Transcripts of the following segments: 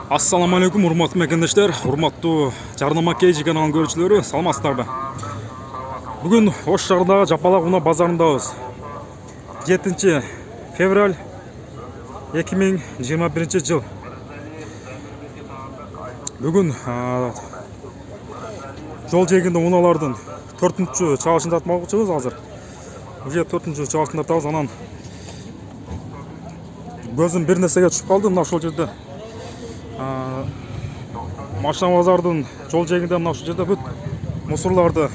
Assalamu alaikum, урматтуу мекендештер, урматтуу жарнама KG каналынын көрүүчүлөрү, саламатсыздарбы? Бүгүн Ош шаарындагы Жапалак унаа базарындабыз. 7 февраль 2021 жыл. Бүгүн жол жээгинде унаалардын 4-чү чыгышын тартмакчыбыз азыр. Уже 4-чү чыгышын тартабыз, анан көзүм бир нерсеге түшүп калды. Мына ошол жерде Машина базардын жол жээгинде мына ушул жерде бүт мусорларды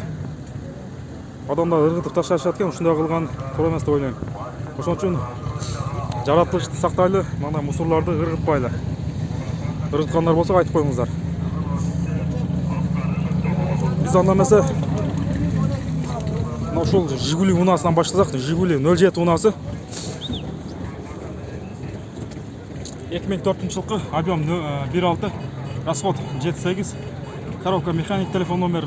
адамдар ыргытып ташташат экен. Ушундай кылган туура эмес деп ойлойм. Ошон үчүн жаратылышты сактайлы, мына мусорларды ыргытпайлы. Ыргыткандар болсо айтып коюңуздар. Биз анда эмесе мына ушул Жигули унаасынан баштасак. Жигули 07 унаасы 2004 жылкы, объем 1.6, расход 7.8, коробка механик, телефон номер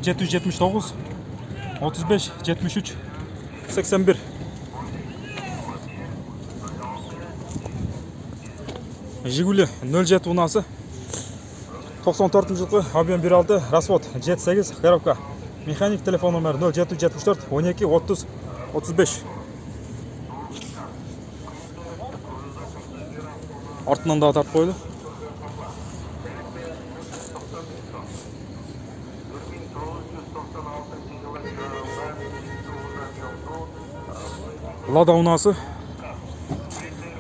0779 35 73 81. Жигули 07 унаасы 94 жылкы, объем 1.6, расход 7.8, коробка механик, телефон номер 0774 12 30 35. Артынан да тартып койду. Лада унаасы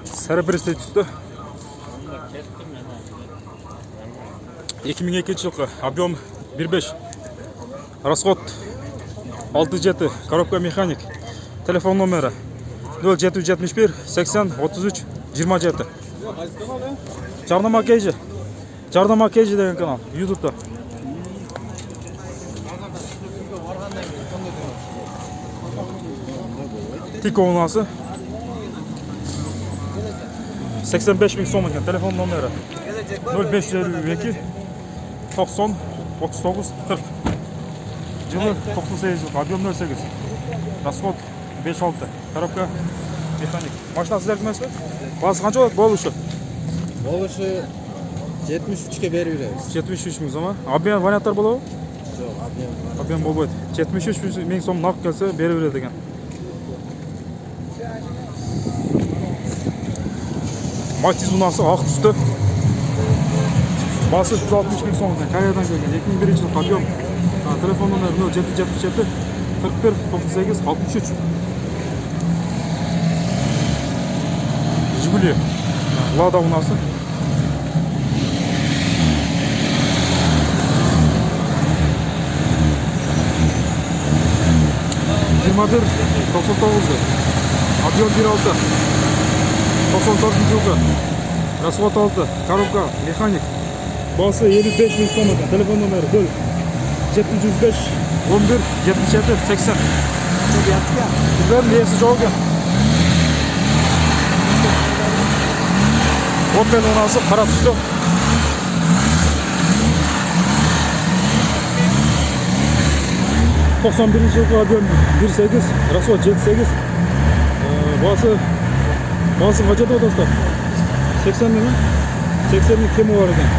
серебристый түстө 2002 жылкы, объем 1.5, расход 6.7, коробка механик, телефон номери 0771 80 33 27. Жарнама KG деген канал YouTube'да. Тико унаасы 85 000 сом экен. Телефон номери 0552 90 39 40. Жылы 98 жыл, объем 08, расход 5.6, коробка механик. Машина сиздердики эмеспи? Баасы канча болот болушу? Болушу 73 берип беребиз. 73 000 сом. Объем варианттар болобу? Жок, Объем болбойт. 73 000 сом нак келсе бере берет экен. Матиз унаасы ак түстө. Баасы 160 000 сом экен. Кореядан келген. 2001 жыл, объем. Телефон номери 0777 41 98 63. Жигули Лада унаасы 21 99, объем 1.6, 94 жылкы, расход 6, коробка механик, баасы 55 000 сом экен. Телефон номери 0705 11 77 80. Билбейм, ээси жок экен. Opel unaасы кара түстө. жылкы, объем 1.8, расход 7.8. Баасы канча деп атасыздар? 80 000, 80 000 кеми бар экен.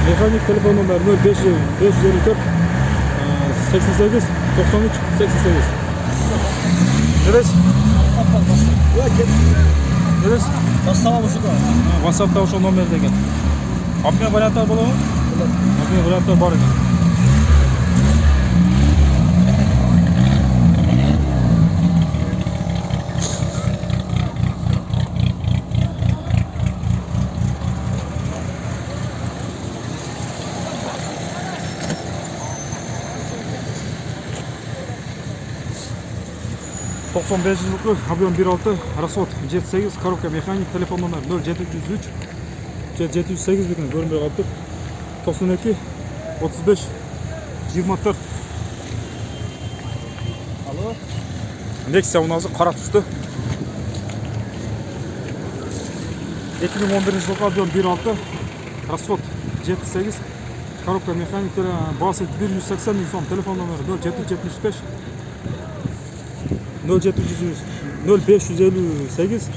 Механик, телефон номери 0554 88 93 88. Neresi? Neresi? WhatsApp'ta ошол номерде экен. Обмен варианттар болобу? Обмен варианттар бар экен. жылкы, объем 1.6, расход 7.8, коробка механик, телефон номер 0703 708 деген көрүнбөй калыптыр. 92 35 24. Алло. Nexia унаасы кара түстө. 2011 жылкы, объем 1.6, расход 7.8, коробка механик, баасы 180 000 сом, телефон номери 0775 0558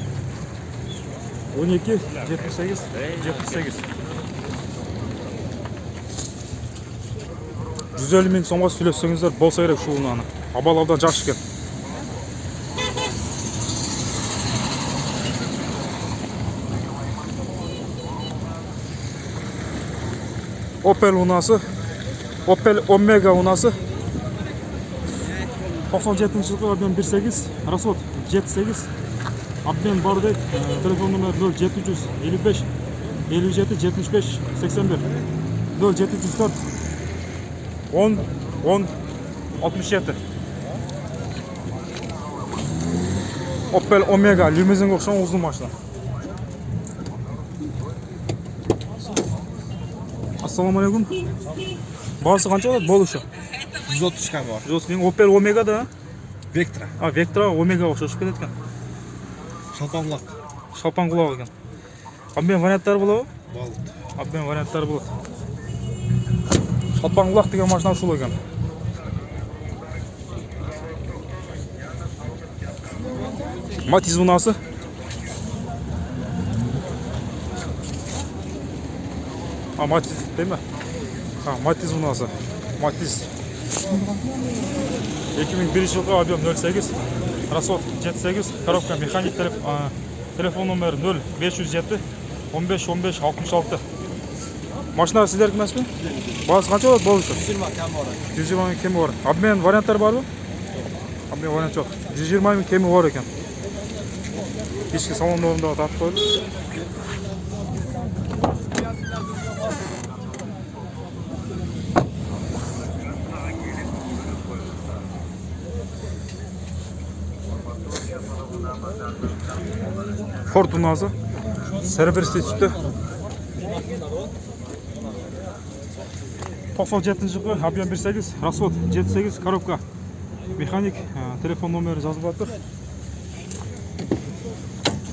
12 78 78. 150 ming so'mga söylesеңіздер болса керек şu unağını. Abalavdan жақсы екен. Opel unası, Opel Omega unası. 97 жылғы объем 1.8, расход 7.8. Обмен бар дейді. Телефон номер 0755 57 75 81 0704 10 10 67. Opel Omega limuzинге ұқсаған uzun машина. Ассалаумағалейкум. Бағасы қанша болады болушы? 130 кам бар. 130 Opel Omega да? Vectra. Vectra Omega ұқсашып кетеді екен. Шалпанқұлақ. Шалпанқұлақ екен. Обмен варианттары болады? Болады. Обмен варианттары болады. Шалпанқұлақ деген машина ұшылы екен. Matiz unası. Matiz değil mi? Matiz unası. Matiz. 2001 жылғы объем 08, расход 7.8, коробка механик, телефон номер 0507 15 15 66. Машина сіздерге емес пе? Бағасы қанша болады болушы? 120 кам бар. 120 мың кемі бар. Обмен варианттар бар ма? Обмен вариант жоқ. 120 мың кемі бар екен. Кешкі салон орындағы тартып қойды. Ford unası. Серебристый түсті. 97 жылғы объем 1.8, расход 7.8, коробка механик, телефон номері жазып жатыр.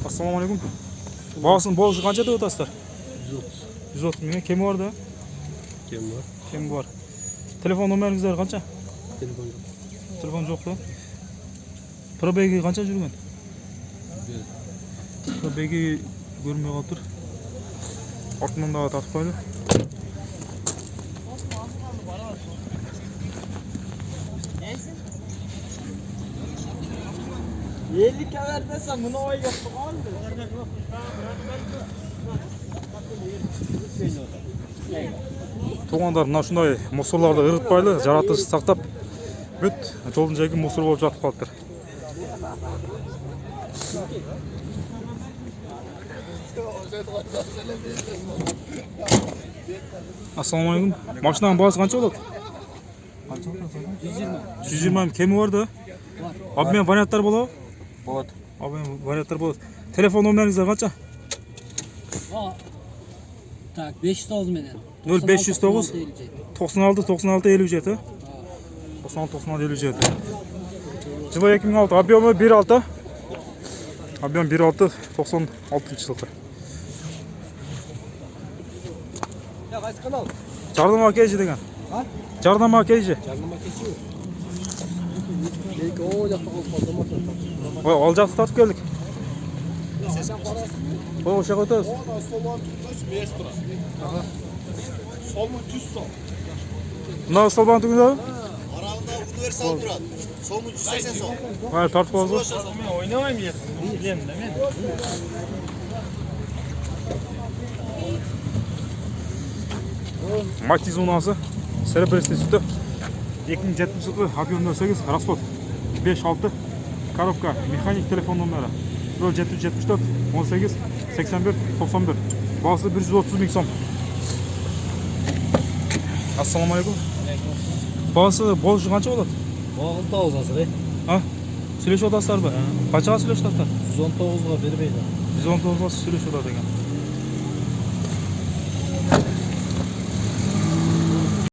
Ассалаумағалейкум. Бағасын болушы қанша деп отырсыздар? 130 мың. Кемі бар да? Кемі бар. Телефон номеріңіздер қанша? Телефон жоқ та? Пробеги қанша жүрген? Пробеги көрмей қалып тұр. Артынан да тартып қойды. Yerlik haber desem bunu oy yaptım aldı. Туғандар мына шундай мусорларды ырытпайлы, жаратылыш сақтап, бүт жолдың жайы мусор болып жатып қалыптыр. Ассалаумағалейкум. Машинаның бағасы қанша болады? 120 мың. Кемі бар да? Обмен варианттар болады? Болады. Обмен варианттар болады. Телефон номеріңіздер қанша? Так 509 менен 0509 96 96 57. 96 96 57. Жылы 2006, объемы 1.6. Объем 1.6 96 жылғы. Ya kaç kanal? Жардама кейжі деген. Жардама кейжі. Canlıma kesiyor. Belki o yaptı olmadı. Ой, ал жақты тартып келдік. Ой, оша қойтыз. Мына столбан түгінде? Aralığında universal duran. Somu 180 son. Ай, тартып қалыз. Ben oynamayayım yerim. Bileyim değil mi? Matiz unасы. Серебристый сүті. 2007 жылғы объем 08, расход 5.6, коробка механик, телефон номері 0774 18 81 91. Бағасы 130 мың сом. Ассалаумағалейкум. Бағасы болушы қанша болады? Oğul da olacak. Сөйлешіп отырсыздар ба? Қаншаға сөйлесіп отырсыздар? 119'a vermeyin. 119-ға сөйлесіп отыр деген.